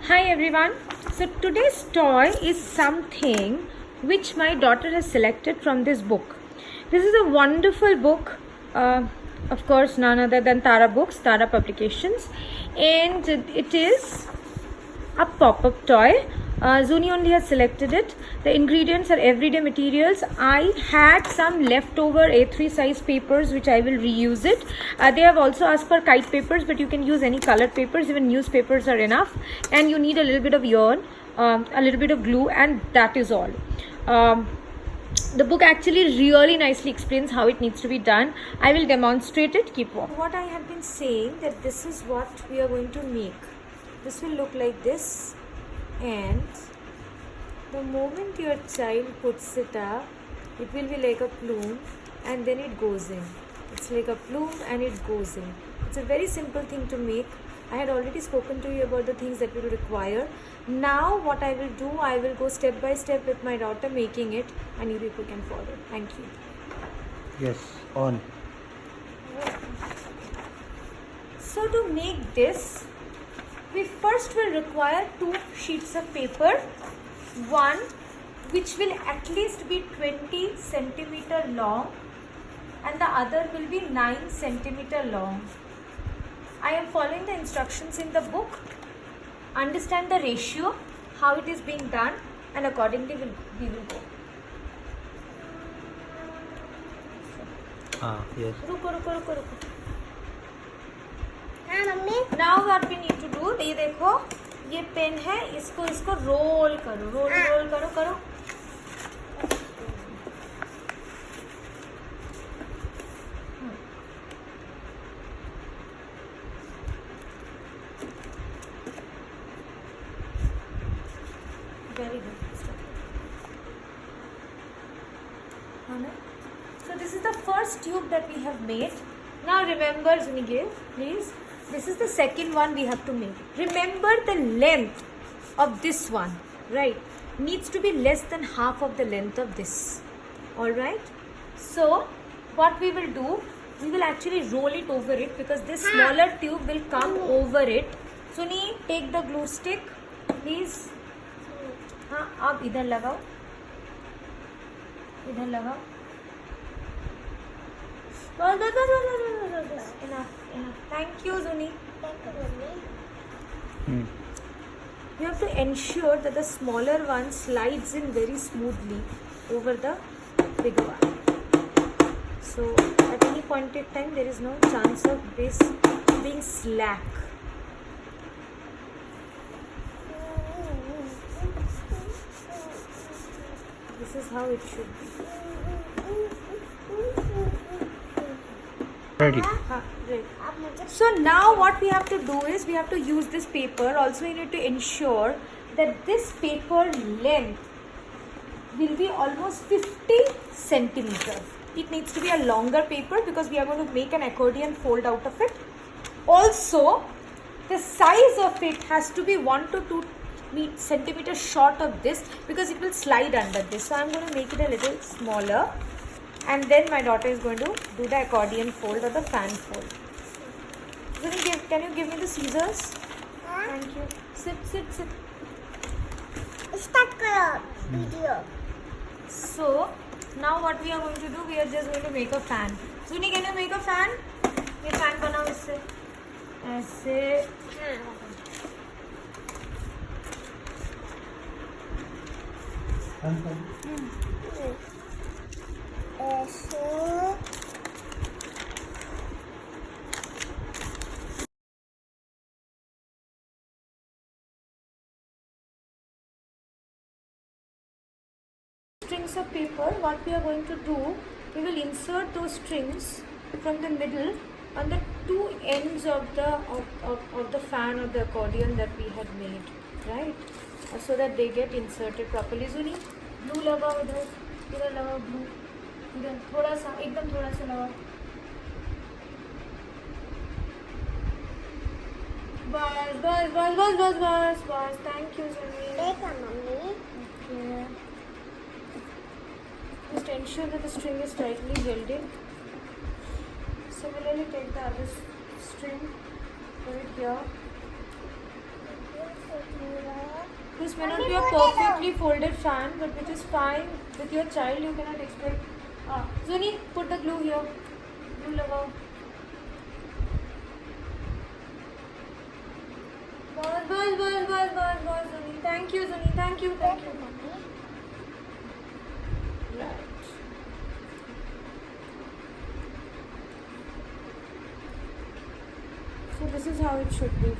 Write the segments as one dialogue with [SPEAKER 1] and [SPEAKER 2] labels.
[SPEAKER 1] Hi everyone. So today's toy is something which my daughter has selected from this book. This is a wonderful book, of course none other than Tara Books, Tara Publications, and it is a pop-up toy. Zuni only has selected it. The ingredients are everyday materials. I had some leftover A3 size papers which I will reuse it. They have also asked for kite papers, but you can use any colored papers. Even newspapers are enough. And you need a little bit of yarn, a little bit of glue, and that is all. The book actually really nicely explains how it needs to be done. I will demonstrate it. Keep watching. What I have been saying that this is what we are going to make. This will look like this, and the moment your child puts it up, it will be like a plume, and then it goes in. It's like a plume and it goes in. It's a very simple thing to make. I had already spoken to you about the things that we will require. Now what I will do, I will go step by step with my daughter making it, and you people can follow. Thank you.
[SPEAKER 2] Yes, on.
[SPEAKER 1] So to make this, we first will require 2 sheets of paper, one which will at least be 20 centimeter long and the other will be 9 centimeter long. I am following the instructions in the book. Understand the ratio, how it is being done, and accordingly we will go.
[SPEAKER 2] Yes.
[SPEAKER 1] रुको. Now what we need to do, ये देखो, ये pen है, इसको role करो, role करो. Very good. So this is the first tube that we have made. Now remember, Zuni, please. This is the second one we have to make. Remember the length of this one, right? Needs to be less than half of the length of this. Alright? So, what we will do, we will actually roll it over it because this smaller tube will come over it. Suni, take the glue stick, please. हाँ, अब इधर लगाओ. Enough. Thank you, Zuni. You have to ensure that the smaller one slides in very smoothly over the bigger one. So at any point in time, there is no chance of this being slack. This is how it should be.
[SPEAKER 2] Ready.
[SPEAKER 1] Right. So now what we have to do is we have to use this paper. Also, you need to ensure that this paper length will be almost 50 centimeters. It needs to be a longer paper because we are going to make an accordion fold out of it. Also, the size of it has to be 1 to 2 centimeters short of this because it will slide under this. So I am going to make it a little smaller. And then my daughter is going to do the accordion fold or the fan fold. Can you give me the scissors? Thank you. Sit.
[SPEAKER 3] Start video.
[SPEAKER 1] So, now what we are going to do, we are just going to make a fan. Suni, can you make a fan? ये fan बनाओ इससे. ऐसे. Strings of paper, what we are going to do, we will insert those strings from the middle on the 2 ends of the fan or the accordion that we had made, right? So that they get inserted properly. Zuni, glue लगाओ इधर लगाओ glue, इधर थोड़ा सा, एकदम थोड़ा सा लगाओ. बस. Thank you, Zuni. Okay. Just ensure that the string is tightly held in. Similarly, take the other string, put it here. This may not be a perfectly folded fan, but which is fine with your child. You cannot expect. Zuni, put the glue here. Glue lagao. Bas, Zuni. Thank you, Zuni. Thank you. Right. So this is how it should be.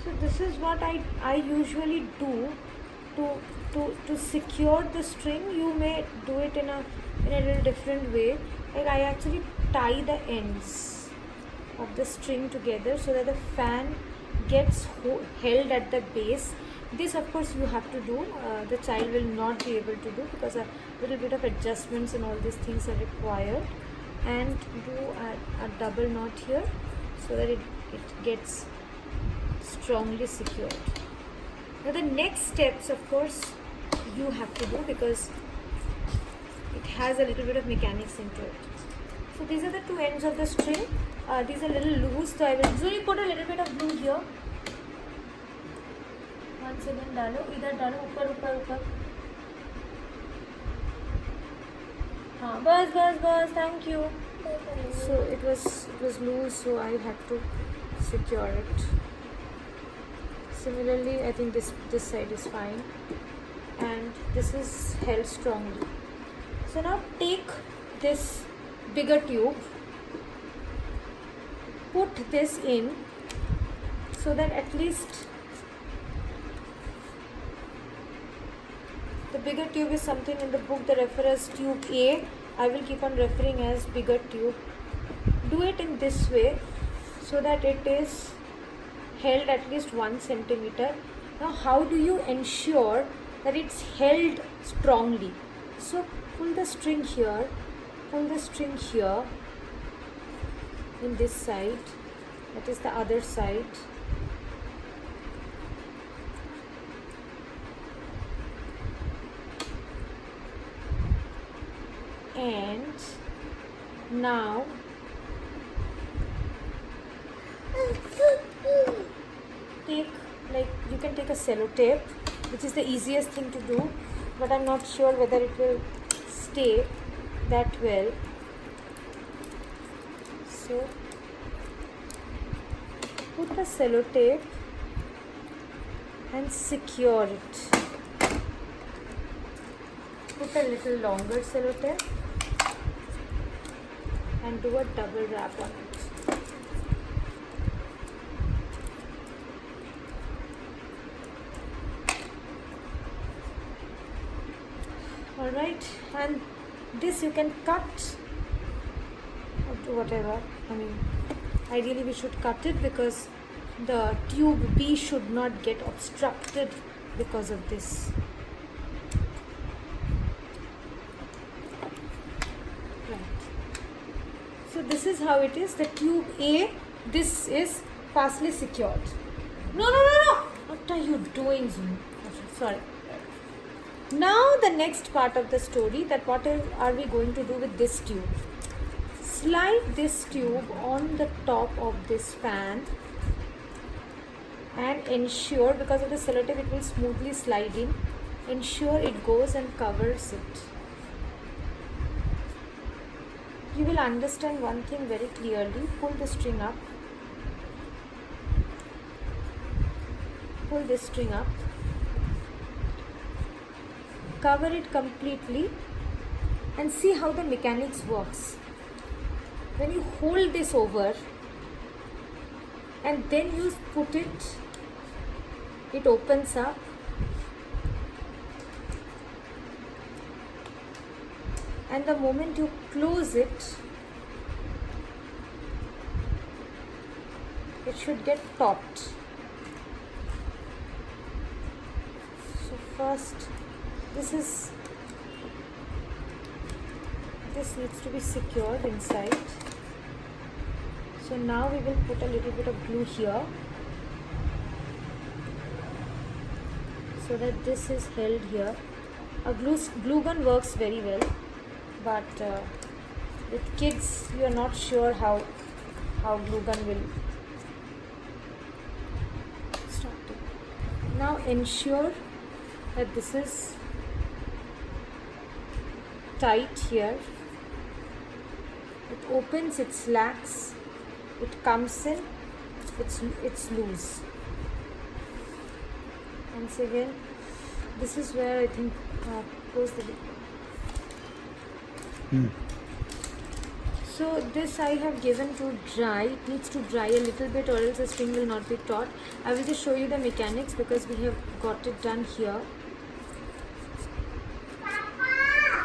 [SPEAKER 1] So this is what I usually do to secure the string. You may do it in a little different way. Like I actually tie the ends of the string together so that the fan gets held at the base. This of course you have to do. The child will not be able to do because a little bit of adjustments and all these things are required. And do a double knot here so that it gets strongly secured. Now the next steps of course you have to do because it has a little bit of mechanics into it. So these are the two ends of the string. These are a little loose, so I will usually put a little bit of glue here. Once again डालो, इधर डालो, ऊपर. हाँ, बस, thank you. So it was loose, so I had to secure it. Similarly, I think this side is fine, and this is held strongly. So now take this bigger tube, put this in, so that at least the bigger tube is something in the book they refer as tube A. I will keep on referring as bigger tube. Do it in this way so that it is held at least 1 centimeter. Now how do you ensure that it's held strongly? So pull the string here in this side, that is the other side. And now you can take a sellotape, which is the easiest thing to do, but I'm not sure whether it will stay that well. So put the sellotape and secure it. Put a little longer sellotape and do a double wrap on it. Alright, and this you can cut or do whatever. I mean, ideally we should cut it because the tube B should not get obstructed because of this. So this is how it is. The tube A, this is fastly secured. No. What are you doing, Zoom? Sorry. Now the next part of the story, that what are we going to do with this tube? Slide this tube on the top of this fan and ensure, because of the sellotape it will smoothly slide in, ensure it goes and covers it. You will understand one thing very clearly. Pull the string up. Pull this string up. Cover it completely and see how the mechanics works. When you hold this over and then you put it, it opens up. And the moment you close it, it should get topped. So first, this needs to be secured inside. So now we will put a little bit of glue here so that this is held here. A glue gun works very well, but with kids you are not sure how glue gun will stop. Now ensure that this is tight here. It opens, it slacks, it comes in, it's loose. Once again, this is where I think close the lid. So this I have given to dry. It needs to dry a little bit or else the string will not be taut. I will just show you the mechanics because we have got it done here.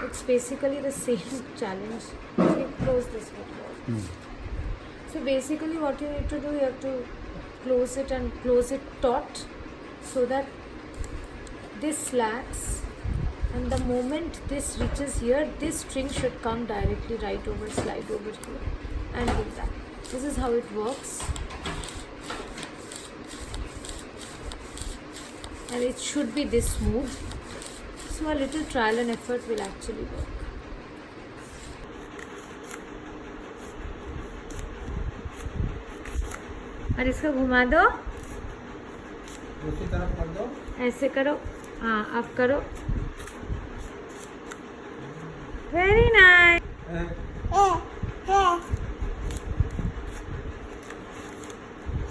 [SPEAKER 1] It's basically the same challenge. Okay, close this bit. So basically what you need to do, you have to close it and close it taut so that this slacks, and the moment this reaches here, this string should come directly right over, slide over here and do that. This is how it works. And it should be this smooth. So a little trial and effort will actually work. और इसको घुमा दो,
[SPEAKER 2] दूसरी तरफ कर दो.
[SPEAKER 1] ऐसे करो, हाँ अब करो. Very nice.